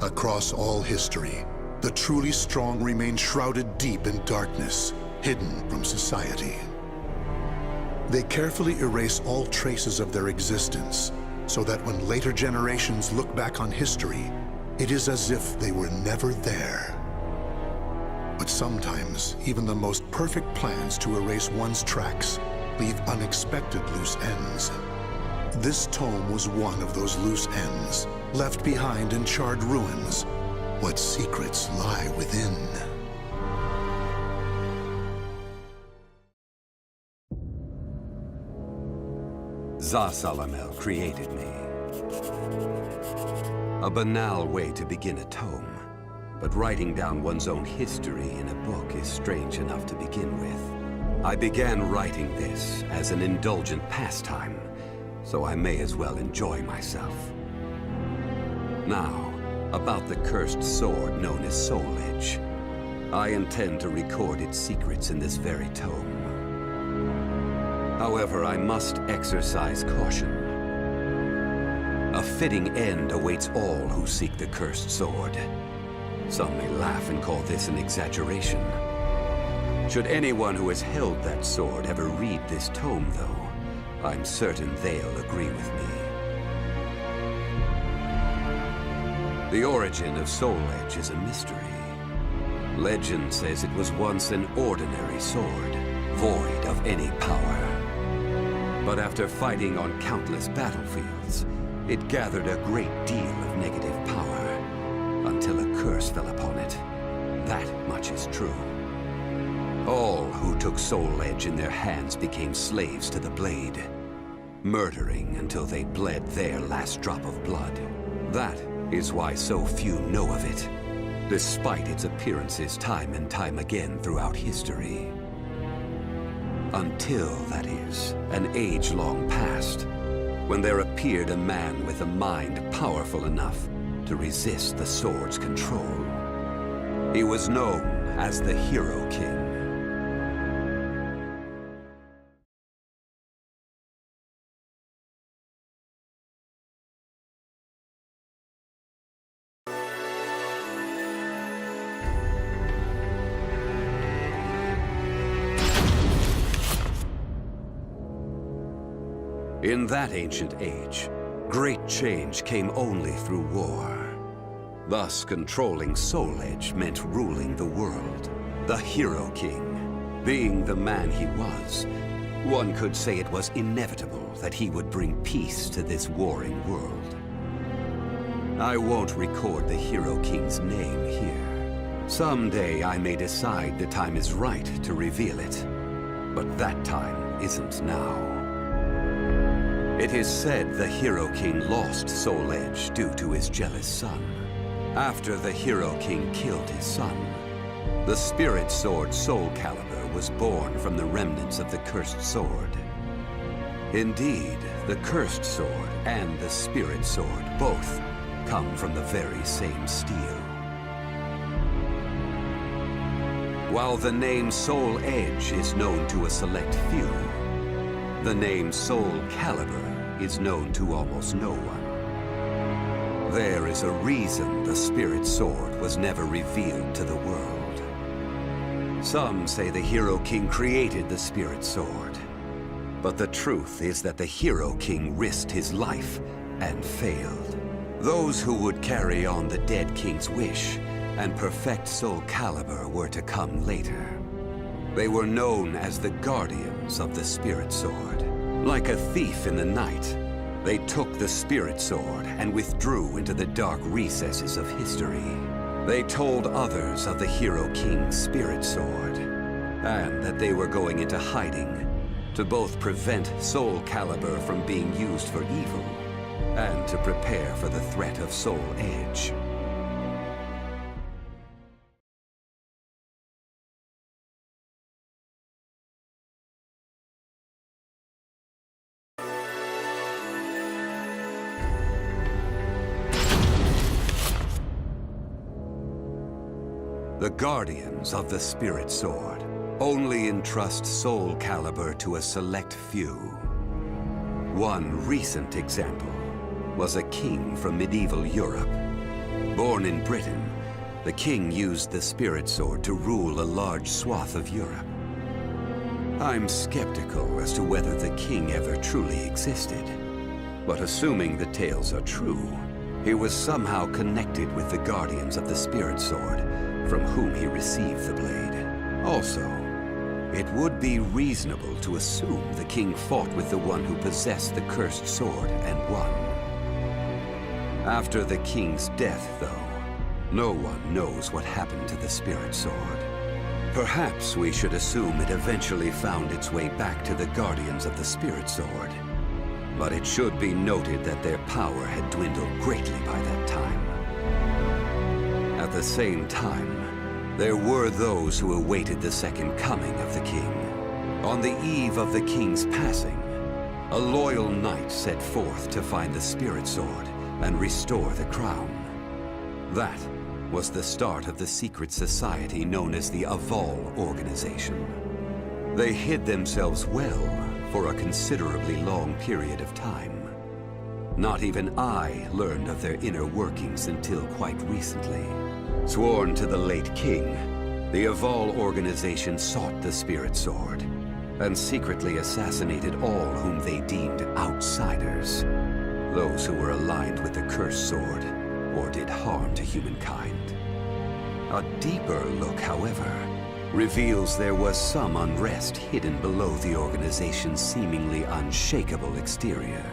Across all history, the truly strong remain shrouded deep in darkness, hidden from society. They carefully erase all traces of their existence, so that when later generations look back on history, it is as if they were never there. But sometimes, even the most perfect plans to erase one's tracks leave unexpected loose ends. This tome was one of those loose ends, left behind in charred ruins. What secrets lie within? Zasalamel created me. A banal way to begin a tome, but writing down one's own history in a book is strange enough to begin with. I began writing this as an indulgent pastime, so I may as well enjoy myself. Now, about the cursed sword known as Souledge. I intend to record its secrets in this very tome. However, I must exercise caution. A fitting end awaits all who seek the cursed sword. Some may laugh and call this an exaggeration. Should anyone who has held that sword ever read this tome, though, I'm certain they'll agree with me. The origin of Souledge is a mystery. Legend says it was once an ordinary sword, void of any power. But after fighting on countless battlefields, it gathered a great deal of negative power, until a curse fell upon it. That much is true. All who took Souledge in their hands became slaves to the blade, murdering until they bled their last drop of blood. That is why so few know of it, despite its appearances time and time again throughout history. Until, that is, an age long past, when there appeared a man with a mind powerful enough to resist the sword's control. He was known as the Hero King. In that ancient age, great change came only through war. Thus, controlling Souledge meant ruling the world. The Hero King, being the man he was, one could say it was inevitable that he would bring peace to this warring world. I won't record the Hero King's name here. Someday I may decide the time is right to reveal it, but that time isn't now. It is said the Hero King lost Souledge due to his jealous son. After the Hero King killed his son, the spirit sword Soulcalibur was born from the remnants of the cursed sword. Indeed, the cursed sword and the spirit sword both come from the very same steel. While the name Souledge is known to a select few, the name Soulcalibur is known to almost no one. There is a reason the spirit sword was never revealed to the world. Some say the Hero King created the spirit sword, but the truth is that the Hero King risked his life and failed. Those who would carry on the dead king's wish and perfect Soulcalibur were to come later. They were known as the guardians of the spirit sword. Like a thief in the night, they took the spirit sword and withdrew into the dark recesses of history. They told others of the Hero King's spirit sword, and that they were going into hiding to both prevent Soulcalibur from being used for evil and to prepare for the threat of Souledge. The guardians of the spirit sword only entrust Soulcalibur to a select few. One recent example was a king from medieval Europe. Born in Britain, the king used the Spirit Sword to rule a large swath of Europe. I'm skeptical as to whether the king ever truly existed. But assuming the tales are true, he was somehow connected with the guardians of the Spirit Sword, from whom he received the blade. Also, it would be reasonable to assume the king fought with the one who possessed the cursed sword and won. After the king's death, though, no one knows what happened to the Spirit Sword. Perhaps we should assume it eventually found its way back to the guardians of the Spirit Sword. But it should be noted that their power had dwindled greatly by that time. At the same time, there were those who awaited the second coming of the king. On the eve of the king's passing, a loyal knight set forth to find the Spirit Sword and restore the crown. That was the start of the secret society known as the Aval Organization. They hid themselves well for a considerably long period of time. Not even I learned of their inner workings until quite recently. Sworn to the late king, the Aval Organization sought the Spirit Sword and secretly assassinated all whom they deemed outsiders, those who were aligned with the cursed sword or did harm to humankind. A deeper look, however, reveals there was some unrest hidden below the organization's seemingly unshakable exterior.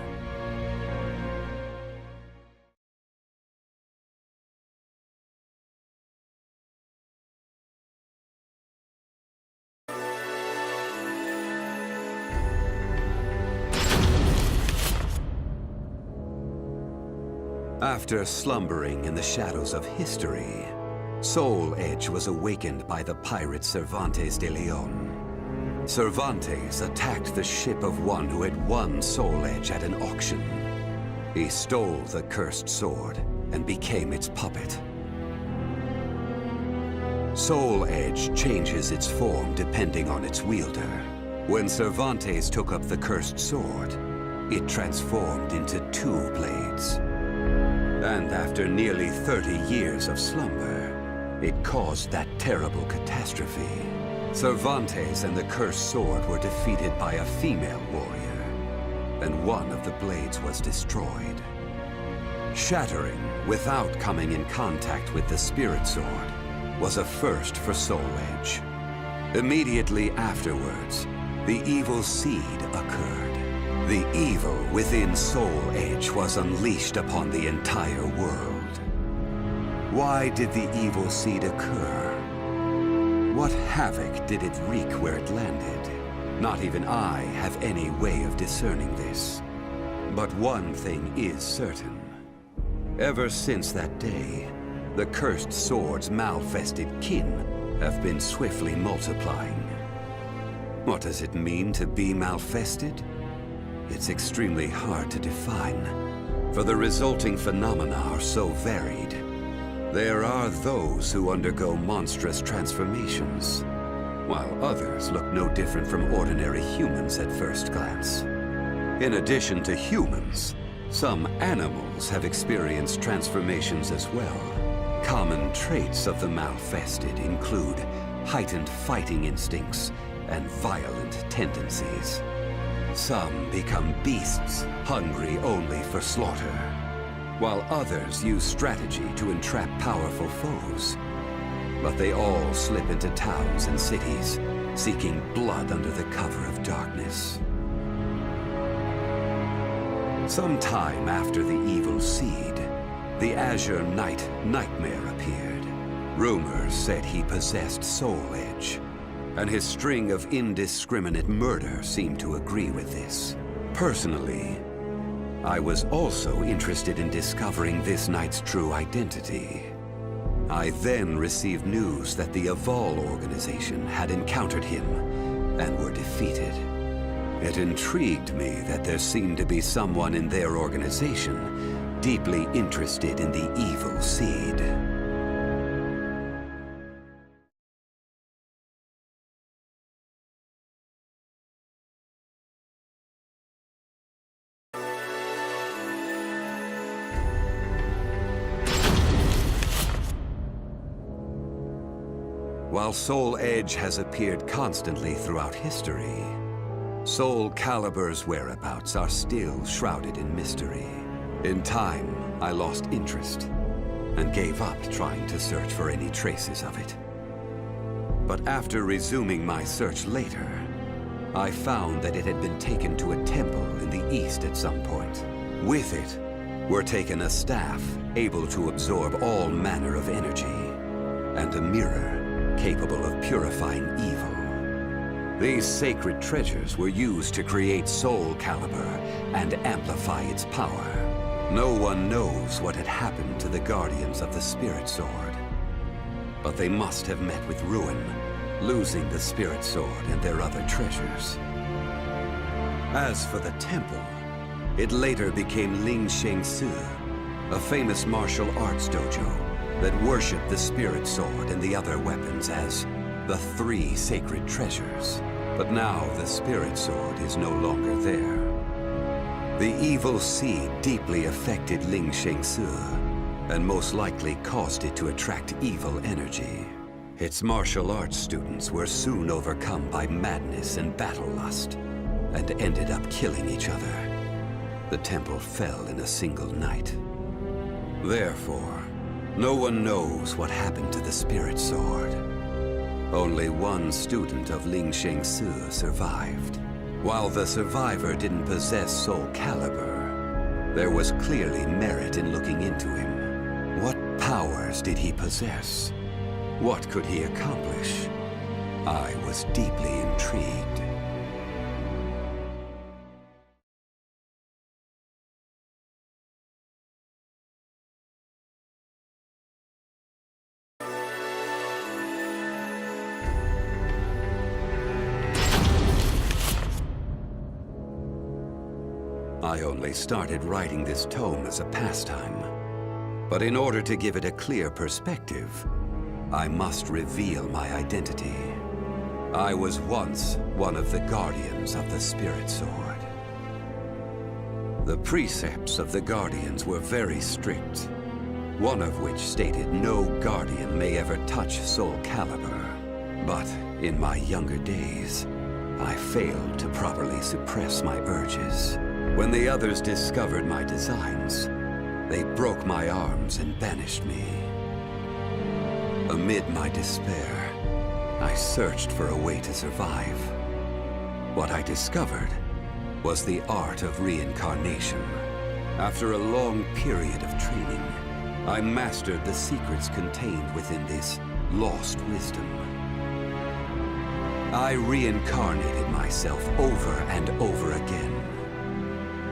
After slumbering in the shadows of history, Souledge was awakened by the pirate Cervantes de Leon. Cervantes attacked the ship of one who had won Souledge at an auction. He stole the cursed sword and became its puppet. Souledge changes its form depending on its wielder. When Cervantes took up the cursed sword, it transformed into two blades. And after nearly 30 years of slumber, it caused that terrible catastrophe. Cervantes and the cursed sword were defeated by a female warrior, and one of the blades was destroyed. Shattering without coming in contact with the Spirit Sword was a first for Souledge. Immediately afterwards, the evil seed occurred. The evil within Souledge was unleashed upon the entire world. Why did the evil seed occur? What havoc did it wreak where it landed? Not even I have any way of discerning this. But one thing is certain. Ever since that day, the cursed sword's malfested kin have been swiftly multiplying. What does it mean to be malfested? It's extremely hard to define, for the resulting phenomena are so varied. There are those who undergo monstrous transformations, while others look no different from ordinary humans at first glance. In addition to humans, some animals have experienced transformations as well. Common traits of the malfested include heightened fighting instincts and violent tendencies. Some become beasts, hungry only for slaughter, while others use strategy to entrap powerful foes. But they all slip into towns and cities, seeking blood under the cover of darkness. Sometime after the evil seed, the Azure Knight Nightmare appeared. Rumors said he possessed Souledge, and his string of indiscriminate murder seemed to agree with this. Personally, I was also interested in discovering this knight's true identity. I then received news that the Aval Organization had encountered him and were defeated. It intrigued me that there seemed to be someone in their organization deeply interested in the evil seed. While Souledge has appeared constantly throughout history, Soulcalibur's whereabouts are still shrouded in mystery. In time, I lost interest and gave up trying to search for any traces of it. But after resuming my search later, I found that it had been taken to a temple in the east at some point. With it were taken a staff able to absorb all manner of energy, and a mirror capable of purifying evil. These sacred treasures were used to create Soulcalibur and amplify its power. No one knows what had happened to the Guardians of the Spirit Sword, but they must have met with ruin, losing the Spirit Sword and their other treasures. As for the temple, it later became Ling Sheng Su, a famous martial arts dojo that worshipped the Spirit Sword and the other weapons as the 3 sacred treasures. But now the Spirit Sword is no longer there. The evil seed deeply affected Ling Sheng Su, and most likely caused it to attract evil energy. Its martial arts students were soon overcome by madness and battle lust, and ended up killing each other. The temple fell in a single night. Therefore, no one knows what happened to the Spirit Sword. Only one student of Ling Sheng Su survived. While the survivor didn't possess Soulcalibur, there was clearly merit in looking into him. What powers did he possess? What could he accomplish? I was deeply intrigued. I only started writing this tome as a pastime, but in order to give it a clear perspective, I must reveal my identity. I was once one of the Guardians of the Spirit Sword. The precepts of the Guardians were very strict, one of which stated no Guardian may ever touch Soulcalibur. But in my younger days, I failed to properly suppress my urges. When the others discovered my designs, they broke my arms and banished me. Amid my despair, I searched for a way to survive. What I discovered was the art of reincarnation. After a long period of training, I mastered the secrets contained within this lost wisdom. I reincarnated myself over and over again,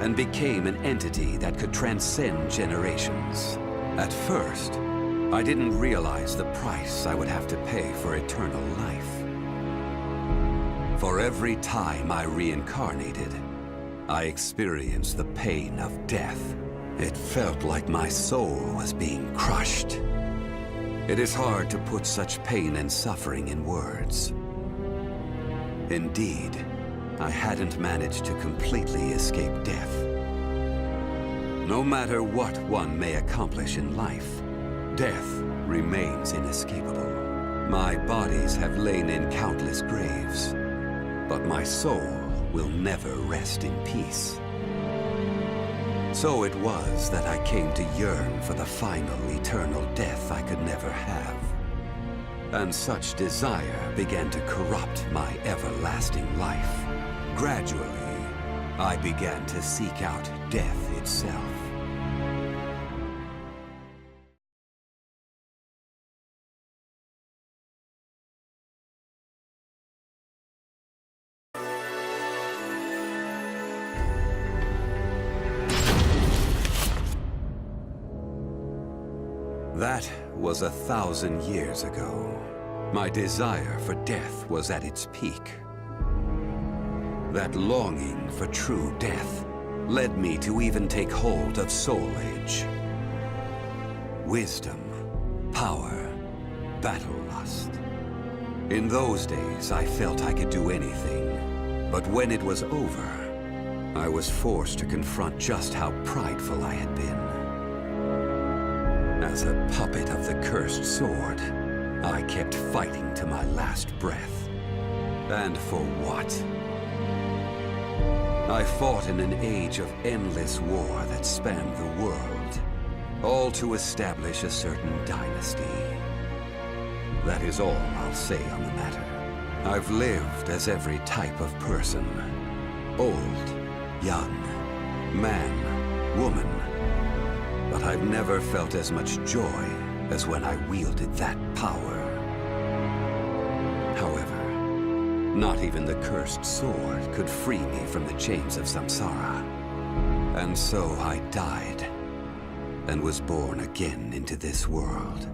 and became an entity that could transcend generations. At first, I didn't realize the price I would have to pay for eternal life. For every time I reincarnated, I experienced the pain of death. It felt like my soul was being crushed. It is hard to put such pain and suffering in words. Indeed, I hadn't managed to completely escape death. No matter what one may accomplish in life, death remains inescapable. My bodies have lain in countless graves, but my soul will never rest in peace. So it was that I came to yearn for the final eternal death I could never have. And such desire began to corrupt my everlasting life. Gradually, I began to seek out death itself. That was 1,000 years ago. My desire for death was at its peak. That longing for true death led me to even take hold of Souledge. Wisdom, power, battle lust. In those days, I felt I could do anything. But when it was over, I was forced to confront just how prideful I had been. As a puppet of the cursed sword, I kept fighting to my last breath. And for what? I fought in an age of endless war that spanned the world, all to establish a certain dynasty. That is all I'll say on the matter. I've lived as every type of person. Old, young, man, woman. But I've never felt as much joy as when I wielded that power. However, not even the cursed sword could free me from the chains of samsara. And so I died, and was born again into this world.